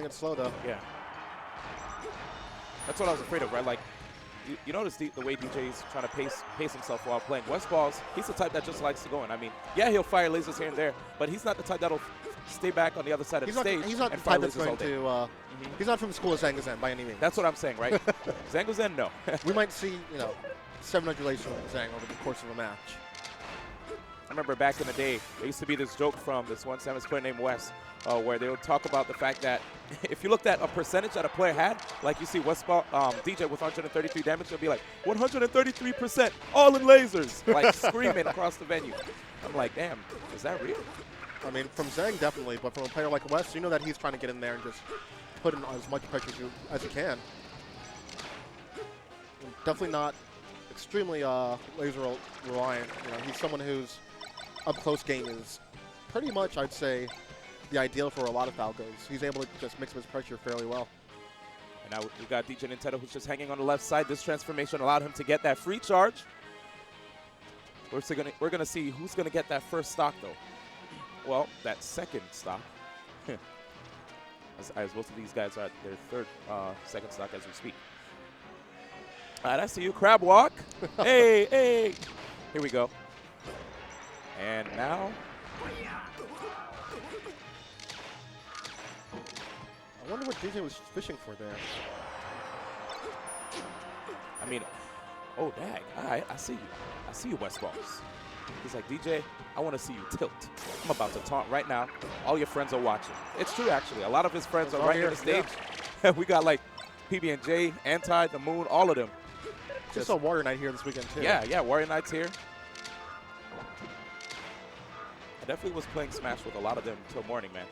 it slow, though. Yeah. That's what I was afraid of, right? Like, you notice the way DJ's trying to pace himself while playing. Westballz, he's the type that just likes to go in. I mean, yeah, he'll fire lasers here and there, but he's not the type that'll stay back on the other side of the stage. He's not the and fire type that's lasers all going day. to. He's not from the school of Zangozen by any means. That's what I'm saying, right? Zangozen, no. We might see, 700 lasers from Zang over the course of a match. I remember back in the day, there used to be this joke from this one Samus player named Wes, where they would talk about the fact that if you looked at a percentage that a player had, like you see Westball, DJ with 133 damage, it'll be like 133%, all in lasers, like screaming across the venue. I'm like, damn, is that real? I mean, from Zang, definitely, but from a player like Wes, you know that he's trying to get in there and just put in as much pressure as he can. Definitely not extremely laser reliant. He's someone whose up-close game is pretty much, I'd say, the ideal for a lot of Falcos. He's able to just mix his pressure fairly well. And now we got DJ Nintendo, who's just hanging on the left side. This transformation allowed him to get that free charge. We're gonna see who's gonna get that first stock, though. Well, that second stock, as most of these guys are at their second stock as we speak. All right, I see you, crab walk. Hey. Here we go. And now. I wonder what DJ was fishing for there. I mean, oh, dang. All right, I see you. I see you, Westballz. He's like, DJ, I want to see you tilt. I'm about to taunt right now. All your friends are watching. It's true, actually. A lot of his friends are right near the stage. Yeah. We got, like, PB&J, Anti, The Moon, all of them. Just saw Warrior Night here this weekend, too. Yeah, Warrior Night's here. I definitely was playing Smash with a lot of them until morning, man.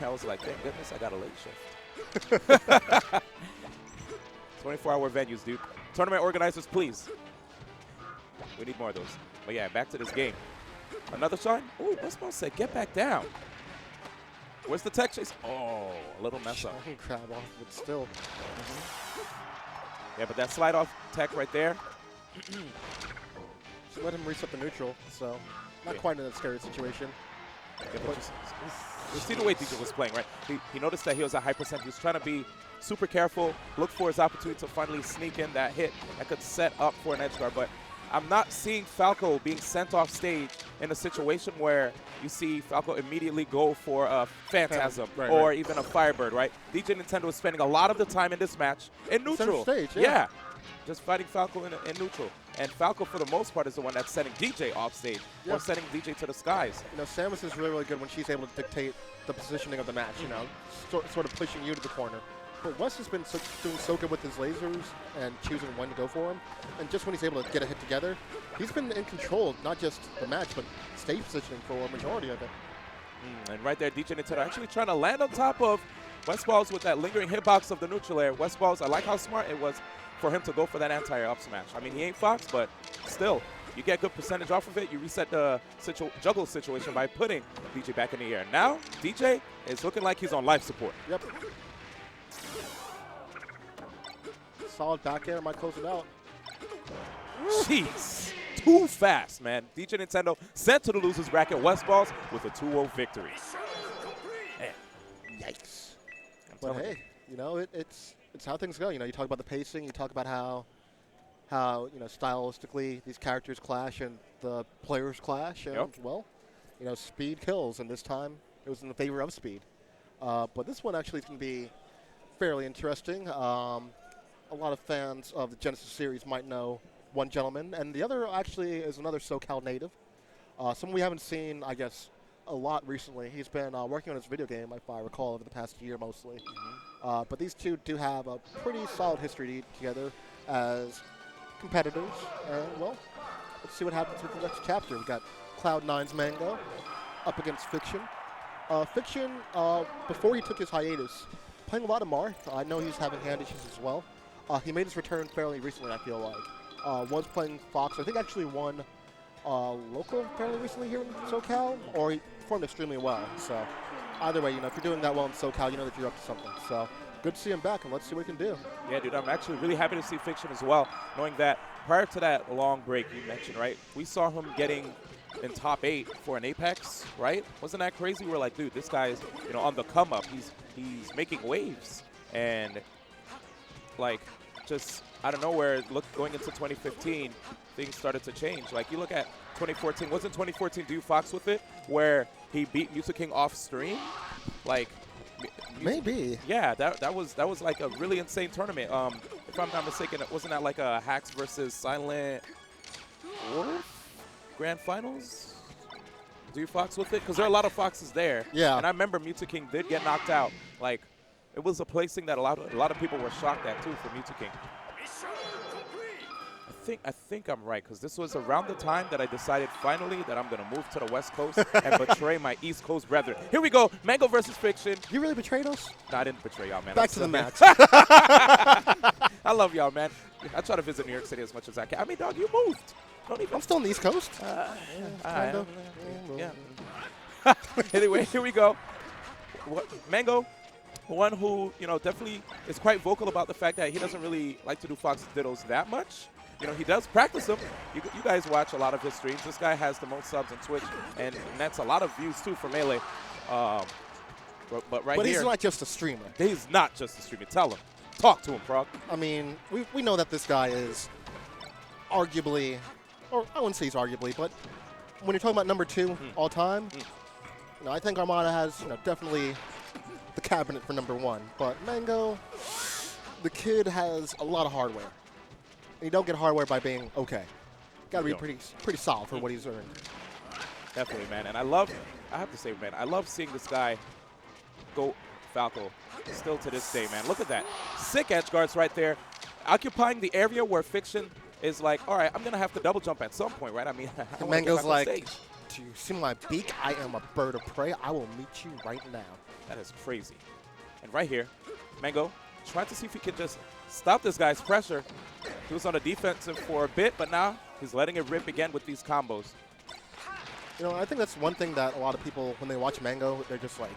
I was like, thank goodness I got a late shift. 24-hour venues, dude. Tournament organizers, please. We need more of those. But yeah, back to this game. Another shine? Ooh, Westballz said, get back down. Where's the tech chase? Oh, a little mess up. Crab off, but still. Yeah, but that slide off tech right there. Just let him reset the neutral, so not quite in a scary situation. Yeah, you see the way DJ was playing, right? He noticed that he was at high percent. He was trying to be super careful, look for his opportunity to finally sneak in that hit that could set up for an edge guard. But I'm not seeing Falco being sent off stage in a situation where you see Falco immediately go for a Phantasm or even a Firebird, right? DJ Nintendo is spending a lot of the time in this match in neutral. Center stage, yeah. Just fighting Falco in neutral. And Falco, for the most part, is the one that's setting DJ off stage or sending DJ to the skies. Samus is really, really good when she's able to dictate the positioning of the match, sort of pushing you to the corner. But Wes has been doing so good with his lasers and choosing when to go for him. And just when he's able to get a hit together, he's been in control, not just the match, but stage positioning for a majority of it. And right there, DJ Nintendo actually trying to land on top of Westballz with that lingering hitbox of the neutral air. Westballz, I like how smart it was for him to go for that anti-air up smash. I mean, he ain't Fox, but still, you get good percentage off of it. You reset the juggle situation by putting DJ back in the air. Now, DJ is looking like he's on life support. Yep. Solid back air, might close it out. Jeez. Too fast, man. DJ Nintendo sent to the loser's bracket. Westballz with a 2-0 victory. Man. Yikes. But hey, it's how things go. You talk about the pacing. You talk about how stylistically these characters clash and the players clash. And, well, speed kills. And this time it was in the favor of speed. But this one actually is going to be fairly interesting. A lot of fans of the Genesis series might know one gentleman, and the other actually is another SoCal native. Someone we haven't seen, I guess, a lot recently. He's been working on his video game, if I recall, over the past year mostly. But these two do have a pretty solid history together as competitors. Well, let's see what happens with the next chapter. We've got Cloud9's Mango up against Fiction. Fiction, before he took his hiatus, playing a lot of Marth. I know he's having hand issues as well. He made his return fairly recently, I feel like. Was playing Fox. I think actually won local fairly recently here in SoCal, or he performed extremely well. So either way, if you're doing that well in SoCal, you know that you're up to something. So good to see him back, and let's see what he can do. Yeah, dude, I'm actually really happy to see Fiction as well, knowing that prior to that long break you mentioned, right, we saw him getting in top 8 for an Apex, right? Wasn't that crazy? We're like, dude, this guy is, on the come up. He's he's making waves. And, like, just out of nowhere, going into 2015, things started to change. Like, you look at 2014, wasn't 2014 Dew Fox with it, where he beat Mew2King off stream? Like, Maybe. Yeah, that was like a really insane tournament. If I'm not mistaken, wasn't that like a Hacks versus Silent Wolf Grand Finals? Dew Fox with it? Because there are a lot of Foxes there. Yeah. And I remember Mew2King did get knocked out. Like, it was a placing that a lot of people were shocked at too for Mew2King. I think I'm right, because this was around the time that I decided finally that I'm going to move to the West Coast and betray my East Coast brethren. Here we go, Mango versus Fiction. You really betrayed us? No, I didn't betray y'all, man. Back to the match. I love y'all, man. I try to visit New York City as much as I can. I mean, dog, you moved. Don't even. I'm still on the East Coast. Kind of. Yeah. Anyway, here we go. Mango, one who, you know, definitely is quite vocal about the fact that he doesn't really like to do Fox Dittos that much. You know, he does practice them. You guys watch a lot of his streams. This guy has the most subs on Twitch, and that's a lot of views, too, for Melee. But here. He's not just a streamer. He's not just a streamer. Tell him. Talk to him, Frog. I mean, we know that this guy is arguably, or I wouldn't say he's arguably, but when you're talking about number 2 all time, you know, I think Armada has, you know, definitely the cabinet for number 1. But Mango, the kid has a lot of hardware. And you don't get hardware by being okay. Got to be pretty solid for what he's earned. Definitely, man. And I have to say, man, I love seeing this guy go Falco still to this day, man. Look at that. Sick edge guards right there, occupying the area where Fiction is like, all right, I'm going to have to double jump at some point, right? I mean, I Mango's like, do you see my beak? I am a bird of prey. I will meet you right now. That is crazy. And right here, Mango trying to see if he can just stop this guy's pressure. He was on the defensive for a bit, but now he's letting it rip again with these combos. You know, I think that's one thing that a lot of people, when they watch Mango, they're just like,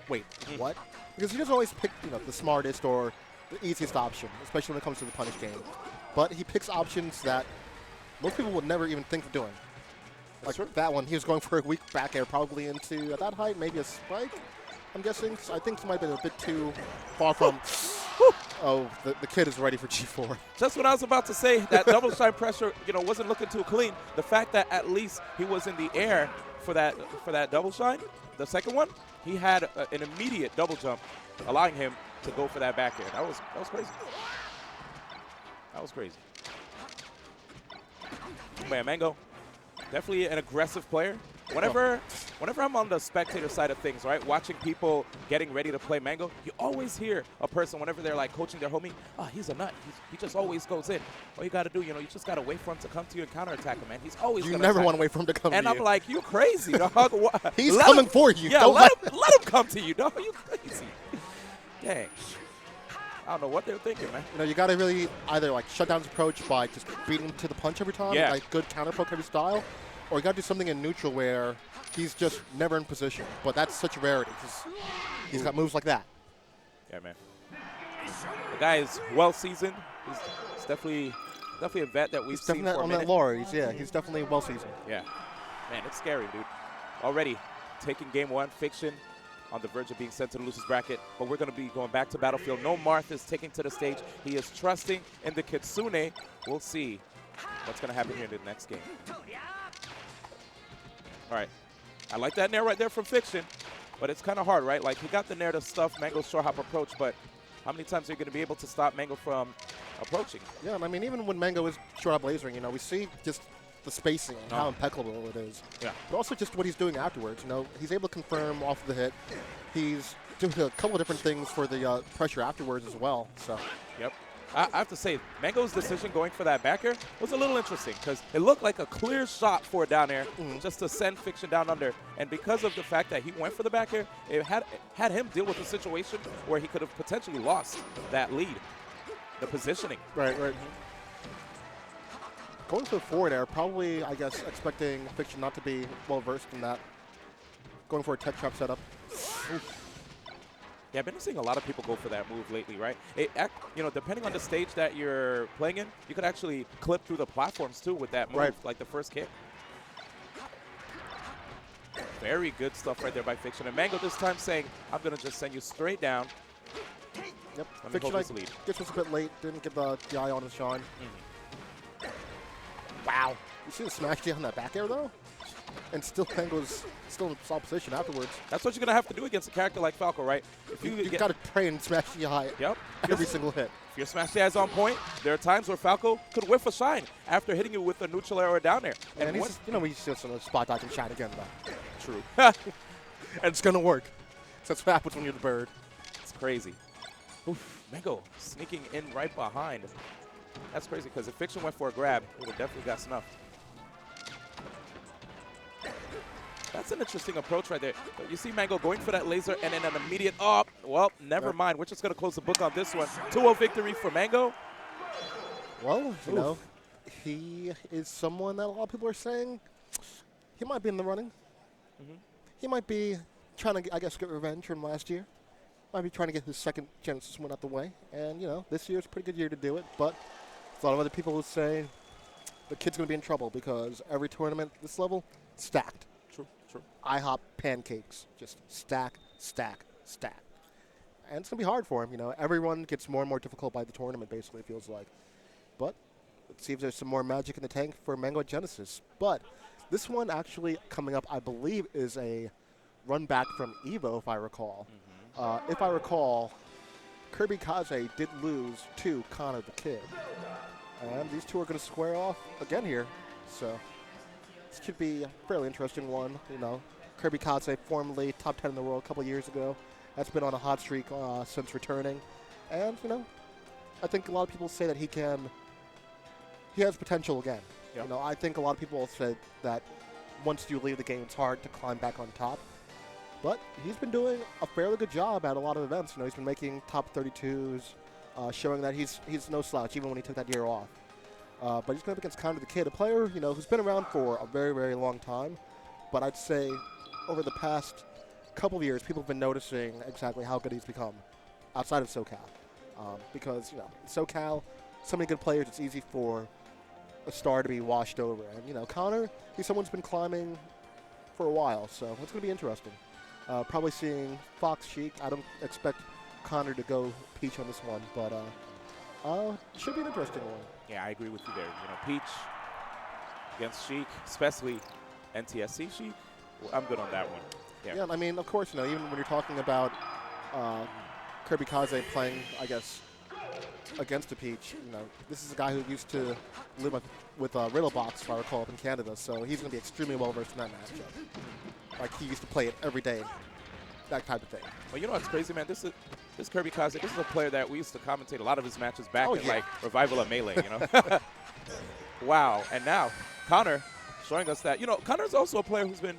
wait, what? Because he doesn't always pick, you know, the smartest or the easiest option, especially when it comes to the punish game. But he picks options that most people would never even think of doing. Like that one, he was going for a weak back air, probably into, at that height, maybe a spike, I'm guessing. So I think he might have been a bit too far from... Oh, the kid is ready for G4. Just what I was about to say, that double shine pressure, you know, wasn't looking too clean. The fact that at least he was in the air for that double shine, the second one, he had an immediate double jump, allowing him to go for that back air. That was crazy. That was crazy. Man, Mango, definitely an aggressive player. Whenever I'm on the spectator side of things, right, watching people getting ready to play Mango, you always hear a person, whenever they're like coaching their homie, oh, he's a nut. He just always goes in. All you got to do, you know, you just got to wait for him to come to you and counterattack him, man. He's always You never want to wait for him to come to you. And I'm like, you crazy, dog. He's coming for you. Yeah, let him come to you, dog. You crazy. Dang. I don't know what they're thinking, man. You know, you got to really either, like, shut down his approach by just beating him to the punch every time, like good counter poke heavy style, or you got to do something in neutral where he's just never in position. But that's such a rarity because he's got moves like that. Yeah, man. The guy is well seasoned. He's definitely a vet that we've seen for a minute. On that lore, he's definitely well seasoned. Yeah, man, it's scary, dude. Already taking game 1, Fiction on the verge of being sent to the losers bracket, but we're going to be going back to Battlefield. No Marth is taking to the stage. He is trusting in the Kitsune. We'll see what's going to happen here in the next game. All right. I like that nair right there from Fiction, but it's kind of hard, right? Like, he got the nair to stuff Mango's short hop approach, but how many times are you going to be able to stop Mango from approaching? Yeah, I mean, even when Mango is short hop lasering, you know, we see just the spacing and how impeccable it is. Yeah. But also just what he's doing afterwards. You know, he's able to confirm off of the hit. He's doing a couple of different things for the pressure afterwards as well. So. Yep. I have to say, Mango's decision going for that back air was a little interesting because it looked like a clear shot for a down air just to send Fiction down under. And because of the fact that he went for the back air, it had him deal with a situation where he could have potentially lost that lead, the positioning. Right. Going for the forward air, probably, I guess, expecting Fiction not to be well-versed in that. Going for a tech trap setup. Oof. Yeah, I've been seeing a lot of people go for that move lately, right? You know, depending on the stage that you're playing in, you could actually clip through the platforms, too, with that move, like the first kick. Very good stuff right there by Fiction. And Mango this time saying, I'm going to just send you straight down. Yep. Let me Fiction hold this lead. gets us a bit late. Didn't get the eye on the shine. Wow. You see the smash D on that back air, though? And still Mango's still in solid position afterwards. That's what you're going to have to do against a character like Falco, right? If You've got to pray and smash the eye every single hit. If your smash DI is on point, there are times where Falco could whiff a shine after hitting you with a neutral air or down air. And he's just, he's just going to spot dodge and shine again, though. True. And it's going to work. So that's what happens when you're the bird. It's crazy. Oof, Mango sneaking in right behind. That's crazy because if Fiction went for a grab, he would have definitely got snuffed. That's an interesting approach right there. But you see Mango going for that laser and then an immediate up. Well, never mind. We're just going to close the book on this one. 2-0 victory for Mango. Well, you know, he is someone that a lot of people are saying he might be in the running. He might be trying to, I guess, get revenge from last year. Might be trying to get his second Genesis win out the way. And, you know, this year's a pretty good year to do it. But a lot of other people will say the kid's going to be in trouble because every tournament at this level, stacked. True. IHOP pancakes. Just stack, stack, stack. And it's going to be hard for him. You know, everyone gets more and more difficult by the tournament, basically, it feels like. But let's see if there's some more magic in the tank for Mango Genesis. But this one actually coming up, I believe, is a run back from EVO, if I recall. If I recall, Kirby Kaze did lose to Connor the Kid. And these two are going to square off again here. So this should be a fairly interesting one. You know, Kirby Kaze, formerly top 10 in the world a couple years ago, has been on a hot streak since returning. And, you know, I think a lot of people say that he has potential again. Yep. You know, I think a lot of people said that once you leave the game, it's hard to climb back on top. But he's been doing a fairly good job at a lot of events. You know, he's been making top 32s, showing that he's no slouch, even when he took that year off. But he's going up against Connor the Kid, a player, you know, who's been around for a very, very long time. But I'd say over the past couple of years, people have been noticing exactly how good he's become outside of SoCal. Because, you know, SoCal, so many good players, it's easy for a star to be washed over. And, you know, Connor, he's someone who's been climbing for a while, so it's going to be interesting. Probably seeing Fox Sheik. I don't expect Connor to go Peach on this one, but should be an interesting one. Yeah, I agree with you there. You know, Peach against Sheik, especially NTSC Sheik. Well, I'm good on that one. Yeah, I mean, of course, you know, even when you're talking about Kirby Kaze playing, I guess, against a Peach, you know, this is a guy who used to live with Riddlebox, if I recall, up in Canada, so he's going to be extremely well-versed in that matchup. Like, he used to play it every day, that type of thing. Well, you know what's crazy, man? This Kirby Kaze, this is a player that we used to commentate a lot of his matches back in, like, Revival of Melee, you know? Wow. And now, Connor showing us that, you know, Connor's also a player who's been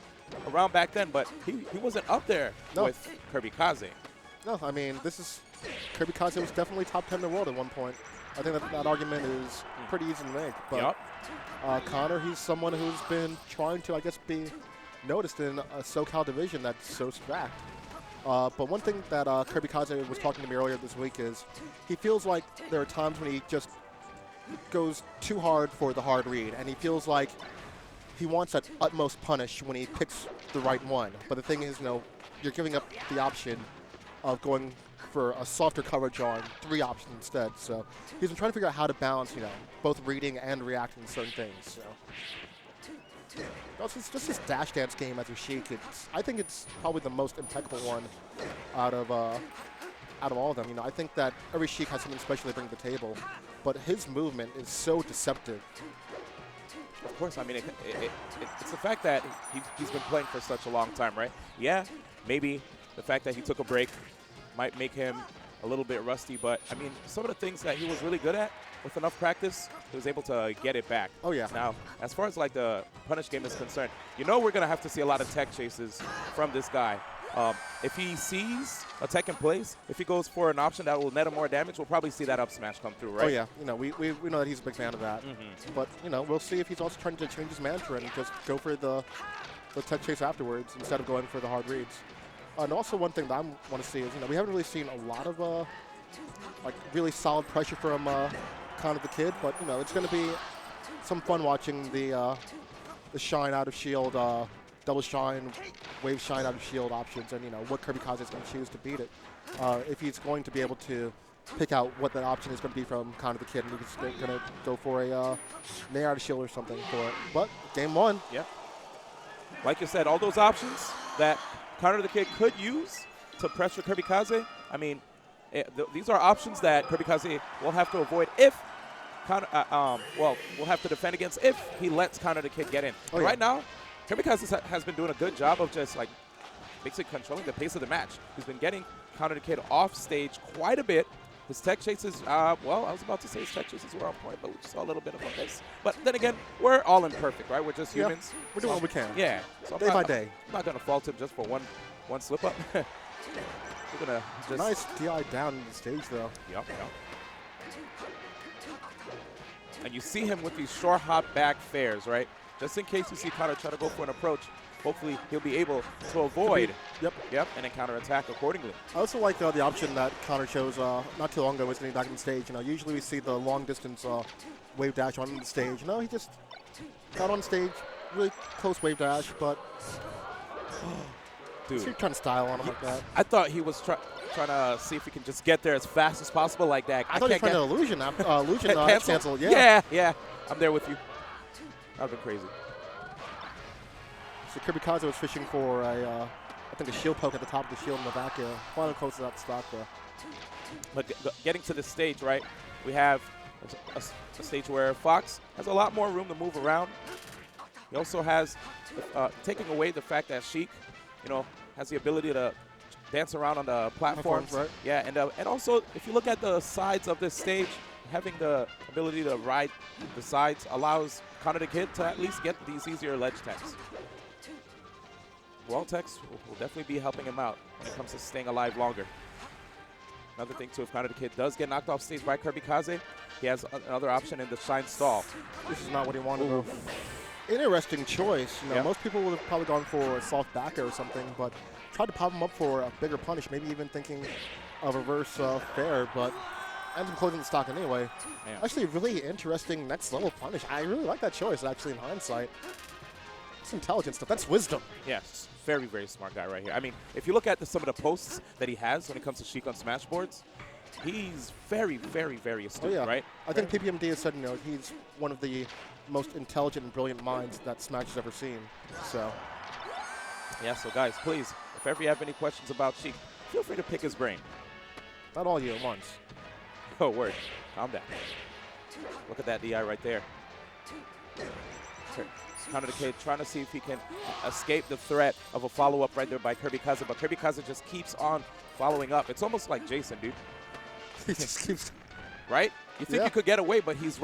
around back then, but he wasn't up there with Kirby Kaze. No, I mean, Kirby Kaze was definitely top 10 in the world at one point. I think that argument is pretty easy to make. But Connor, he's someone who's been trying to, I guess, be noticed in a SoCal division that's so stacked. But one thing that Kirby Kaze was talking to me earlier this week is he feels like there are times when he just goes too hard for the hard read, and he feels like he wants that utmost punish when he picks the right one. But the thing is, you know, you're giving up the option of going for a softer coverage on 3 options instead. So he's been trying to figure out how to balance, you know, both reading and reacting to certain things. So it's just his dash dance game as a Sheik. I think it's probably the most impeccable one out of all of them. You know, I think that every Sheik has something special to bring to the table, but his movement is so deceptive. Of course, I mean, it's the fact that he's been playing for such a long time, right? Yeah, maybe the fact that he took a break might make him a little bit rusty, but, I mean, some of the things that he was really good at, with enough practice, he was able to get it back. Oh, yeah. Now, as far as, like, the punish game is concerned, you know we're going to have to see a lot of tech chases from this guy. If he sees a tech in place, if he goes for an option that will net him more damage, we'll probably see that up smash come through, right? Oh, yeah. You know, we know that he's a big fan of that. But, you know, we'll see if he's also trying to change his mantra and just go for the tech chase afterwards instead of going for the hard reads. And also one thing that I want to see is, you know, we haven't really seen a lot of, like, really solid pressure from Connor the Kid, but, you know, it's going to be some fun watching the shine out of shield double shine, wave shine out of shield options, and what Kirby Kaze is going to choose to beat it. If he's going to be able to pick out what that option is going to be from Connor the Kid, and he's going to go for a nair out of shield or something for it. But game one. Yeah. Like you said, all those options that Connor the Kid could use to pressure Kirby Kaze, I mean, these are options that Kirby Kaze will have to avoid if we'll have to defend against if he lets Connor the Kid get in. Oh, yeah. Right now, Kirby Kaze has been doing a good job of just like basically controlling the pace of the match. He's been getting Connor the Kid off stage quite a bit. His tech chases, well, I was about to say his tech chases were on point, but we just saw a little bit of a miss. But then again, we're all imperfect, right? We're just humans. Yeah, we're doing what we can. Yeah. So day by day. I'm not going to fault him just for one slip up. We're going to just. Nice DI down in the stage, though. Yep. And you see him with these short hop back fairs, right? Just in case you see Connor try to go for an approach, hopefully he'll be able to avoid. Yep, and then counter-attack accordingly. I also like the option that Connor chose not too long ago was getting back on the stage. Usually we see the long-distance wave dash on the stage. He just got on stage, really close wave dash, but dude, you're trying to style on him like that. I thought he was trying to see if he can just get there as fast as possible like that. I thought he was trying to illusion. Illusion cancel. Yeah. I'm there with you. That would have been crazy. So Kirby Kaze was fishing for I think a shield poke at the top of the shield in the back. Final closes out the stock though. But getting to this stage, right, we have a stage where Fox has a lot more room to move around. He also has, taking away the fact that Sheik, has the ability to dance around on the platforms. Right? Yeah, and also, if you look at the sides of this stage, having the ability to ride the sides allows Connor the Kid to at least get these easier ledge techs. Wall techs will definitely be helping him out when it comes to staying alive longer. Another thing, too, if Connor the Kid does get knocked off stage by Kirby Kaze, he has another option in the Shine Stall. This is not what he wanted. Interesting choice. Most people would have probably gone for a soft backer or something, but tried to pop him up for a bigger punish, maybe even thinking of reverse fair, but ends up closing the stock anyway. Man. Actually, really interesting next level punish. I really like that choice, actually, in hindsight. It's intelligent stuff. That's wisdom. Yes, very, very smart guy right here. I mean, if you look at some of the posts that he has when it comes to Sheik on Smash boards, he's very, very, very astute, right? I think PPMD has said, he's one of the most intelligent and brilliant minds that Smash has ever seen. So, yeah, so guys, please, if ever you have any questions about Sheik, feel free to pick his brain. Not all you at once. Oh, word. Calm down. Look at that DI right there. Connor the Kid trying to see if he can escape the threat of a follow-up right there by Kirby Kaze, but Kirby Kaze just keeps on following up. It's almost like Jason, dude. He just keeps. Right? You think you could get away, but he's right.